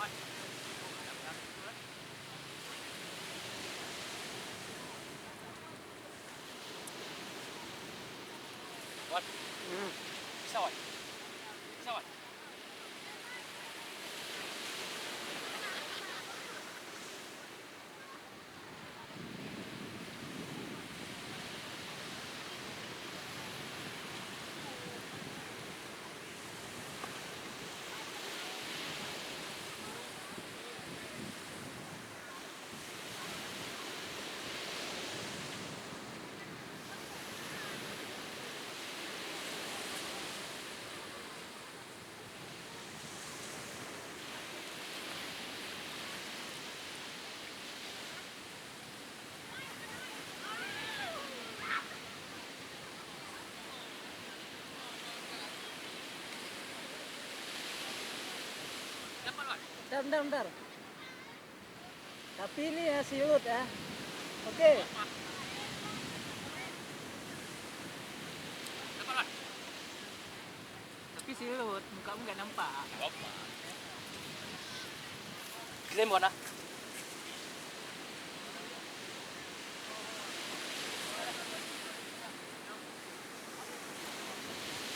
Wan. Bisa wan. Bisa wan. Bentar. Tapi ini ya silut ya. Oke. Tapi silut, mukamu nggak nampak. Apa? Kita mau mana?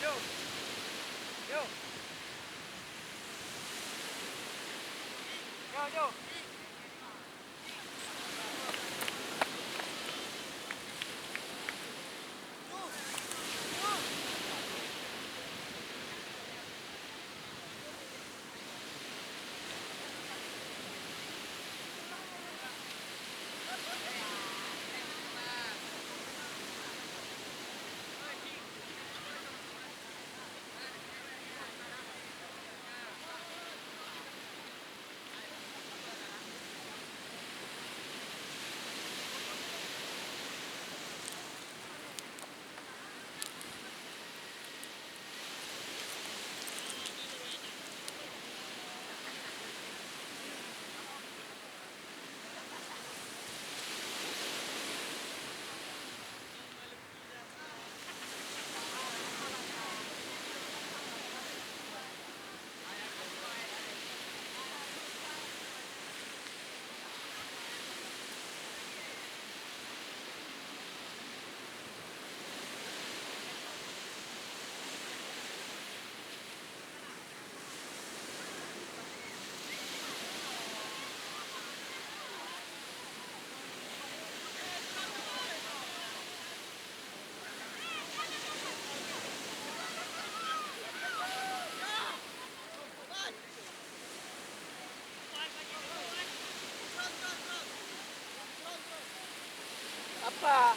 Yo. Yo. Yo. Apa?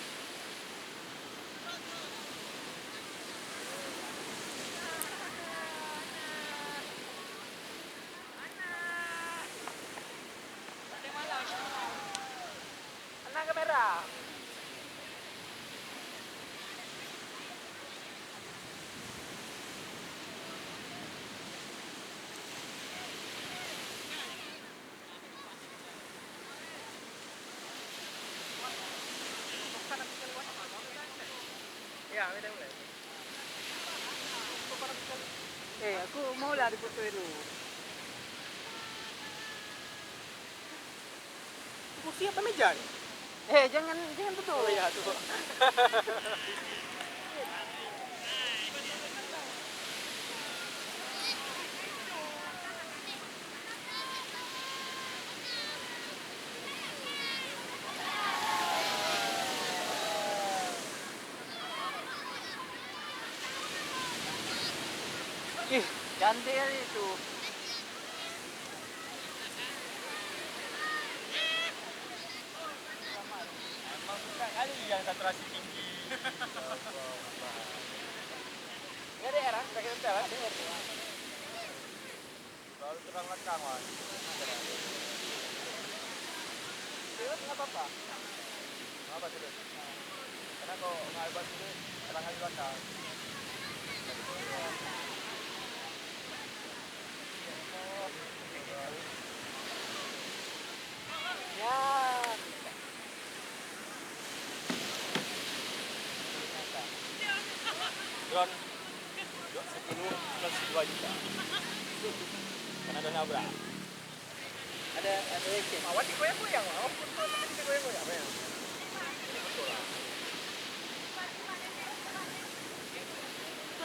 Anak kamera. Ya, udah mulai. Aku mau lah dipoto itu. Kursi apa meja nih? Jangan tutup. Oh iya tuh. Ih, cantik kali itu. Emang suka kali yang saturasi tinggi. Enggak ada era, pakai hotel. Ada era. Lalu terang lekang wan. Silut nggak apa-apa. Apa sih? Karena kalau ngalban itu terang kali belakang. Ya. Drone 10 plus 2 juta. Karena ada nabrak. Ada lecet. Awan digoyang-goyang. Awan betul tadi digoyang-goyang. Apa ya? Ini betul lah.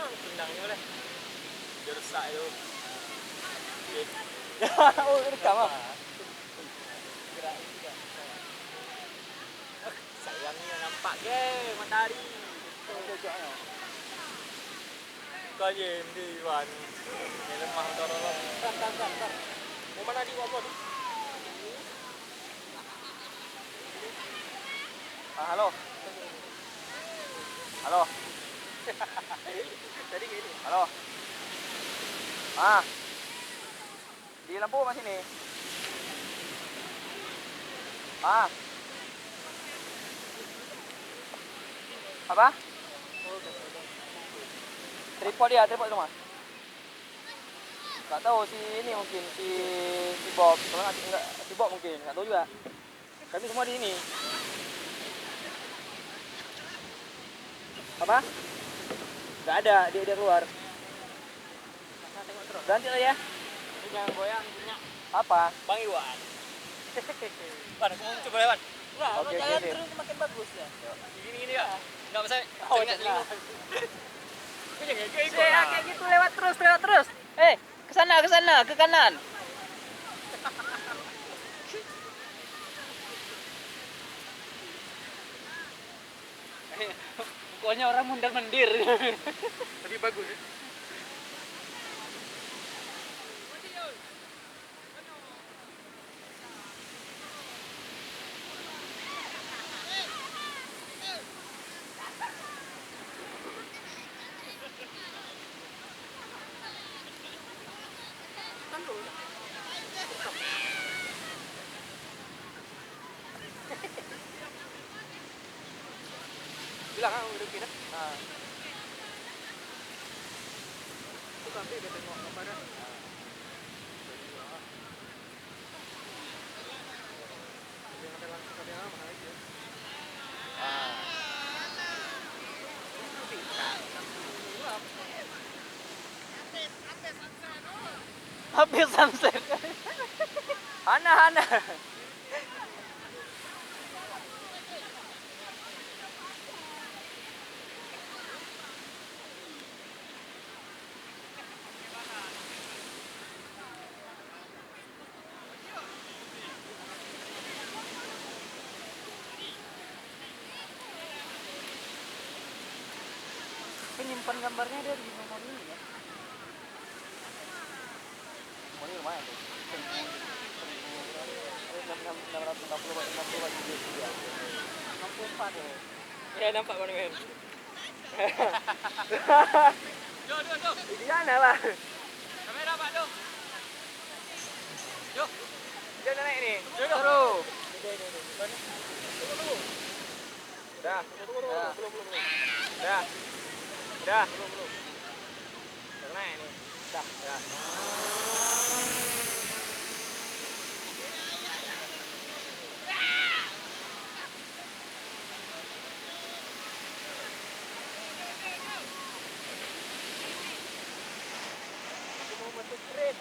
Tendangnya boleh. Dia rusak itu. Oh, rekam ah. Sayangnya nampak ke matahari. Cocoknya. Kau je di Iwan. Ini lemah dorong. Tar. Mau mana di Iwan? Halo. Halo. Tadi kayak ini. Halo. Di lampu mas ini. Apa? Tripod itu mas. Gak tahu si ini mungkin si Bob. Kalau enggak si Bob mungkin, enggak tahu juga. Kami semua di ini. Apa? Enggak ada, dia keluar. Nah, tengok terus. Ganti lah ya. Yang goyang punya Apa? Bang Iwan. Wan, aku mau coba Wan. Enggak, Oke, jalan sip. terus makin bagus ya. Gini ya. Enggak usah. Oh, Ingat jelas. Aku jangan kayak gitu. Kayak gitu lewat terus. Ke sana, ke kanan. Pokoknya orang mundar-mandir. Lebih bagus. Bilang udah kira. Itu tapi dia tengok gambarnya. Dia ngambil langsung ke dia mana lagi ya? Habis sunset. Hana. Penyimpan gambarnya dia di memori ini ya. Ini lumayan tuh. 64 ya. Ya nampak monumen. Jo. Di sana lah. Kamera Pak Jo. Jo. Dia udah naik nih. Terus. Tunggu. Dah. Belum. Dah. Belum. Udah naik nih. Dah. Aku mau masuk keren.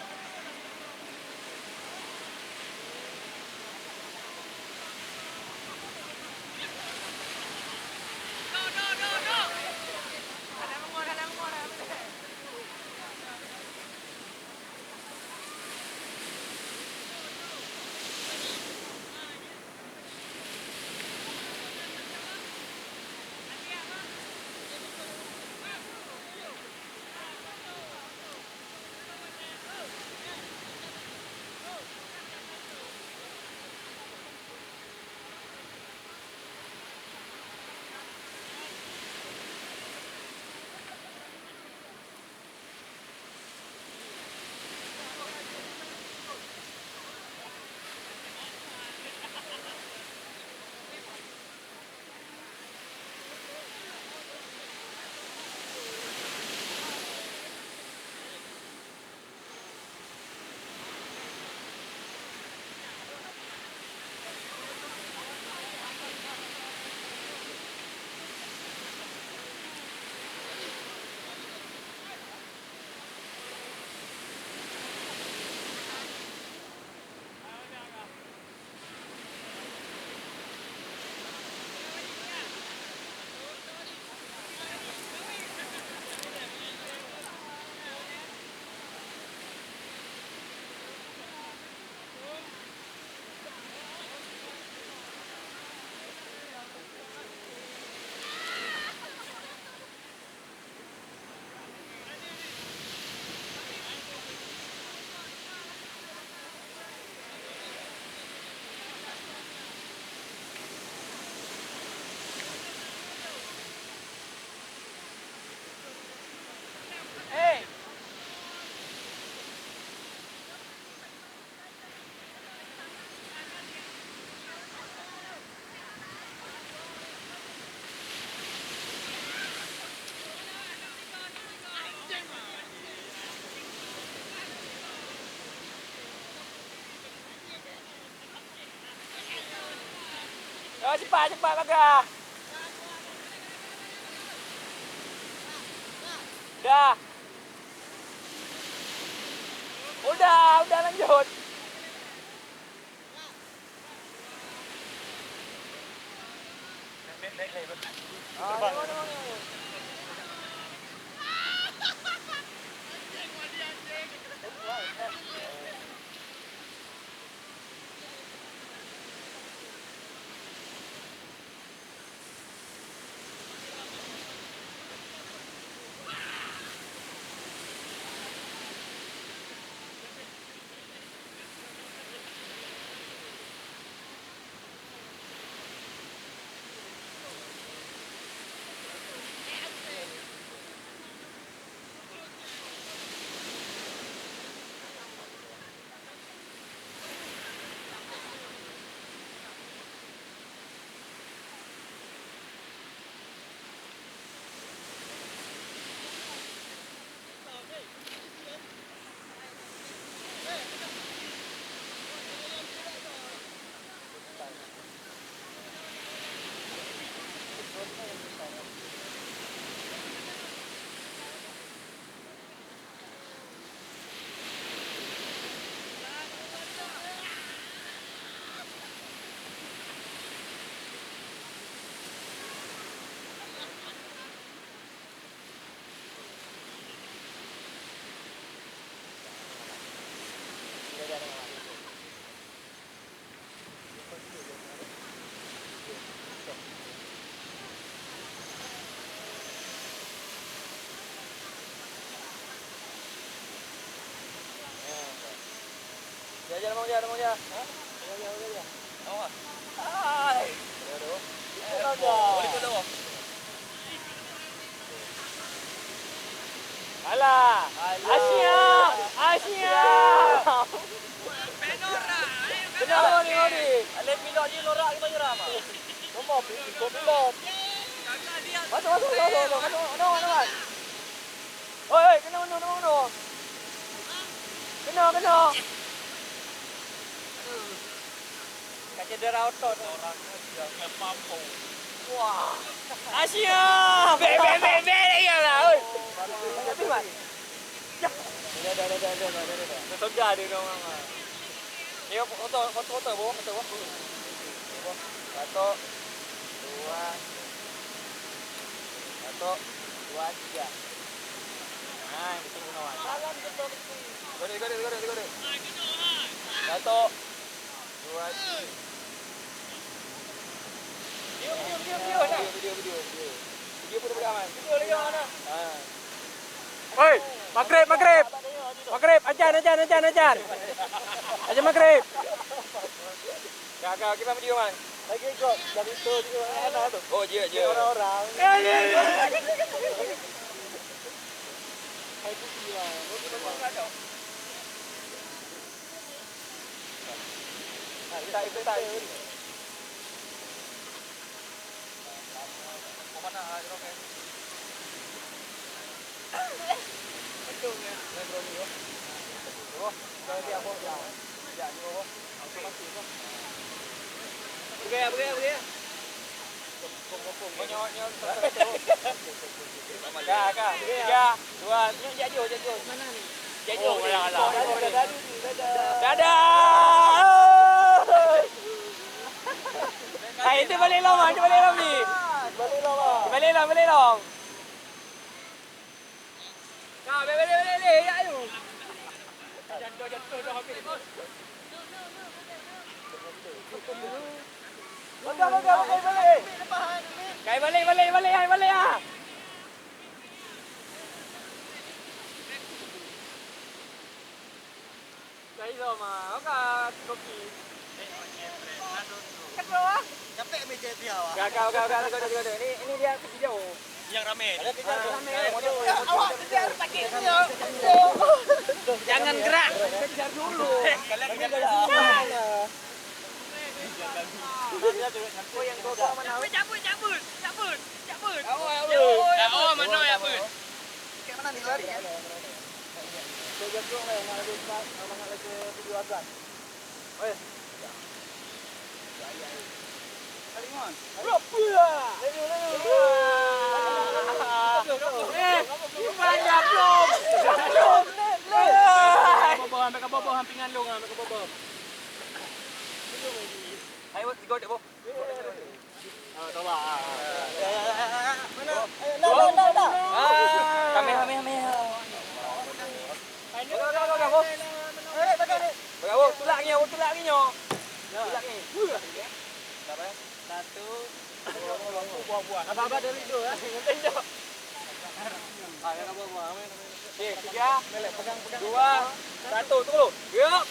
cepat Baga. Dah. Udah lanjut. Terbang. Jalan mau jalan. Hah? Jalan. Oh. Hai. Aduh. Boleh ke dah? Alah. Asia. Penora. Kenapa ni? Alek pilot je lorak ke bayar apa? Nombor pilot. Kakak dia. Masuk. Mana? Oi, kena. Kena. Kat cedera otot orangnya dia mampu. Wah. Asia. Be iyalah. Oi. Tapi mas. Dah. Segar dia orang. Ni foto, bawa. Satu, dua, tiga. Nah, betul kawan. Salam betul. Gede. Satu, dua, tiga. Video. Video pun boleh aman. Video lagi mana? Oi, Maghrib. Ajan. Ajan Maghrib. Kakak kita video man. Lagi kok dari itu enak tu. Oh, je. Orang-orang. Hai putih lah. Kita. Mana ada okey. Betul ya. Drone ni. Kalau dia apa ya? Ya ni apa? Automatik tu. Pergi. Banyak. Kakak. 3, 2, jatuh. Mana ni? Jatuh. Dadah. Hai, itu balik long ni. Balik long. Nah, balik. Ya tu. Jatuh dah habis. Balik. Kai balik ah. Kai sama, kau kopi. Ketua. Capek meja dia awak. Gak. Ini dia video. Yang rame. Awak kejar sakit dia. Jangan gerak. Kejar dulu. Kalian kejar Oh yang kau mana? Cabut. Oh mana ya pun? Kayak mana nih lari? Saya jago lah yang ada di video azan. Oh ya. Bobo hampingan lu ngam ke bobo. Ayo, tiga dek, Bob. Coba. Kami. Dah, Bob. Bagai Bob, tulak ni, tulak ni nyo. Tulak ni. Berapa ya? 1 buah-buah. Apa-apa dari itu ya. Penting dah. Yang buah-buah. Okey, 3, pegang 2, 1, tunggu. Yuk.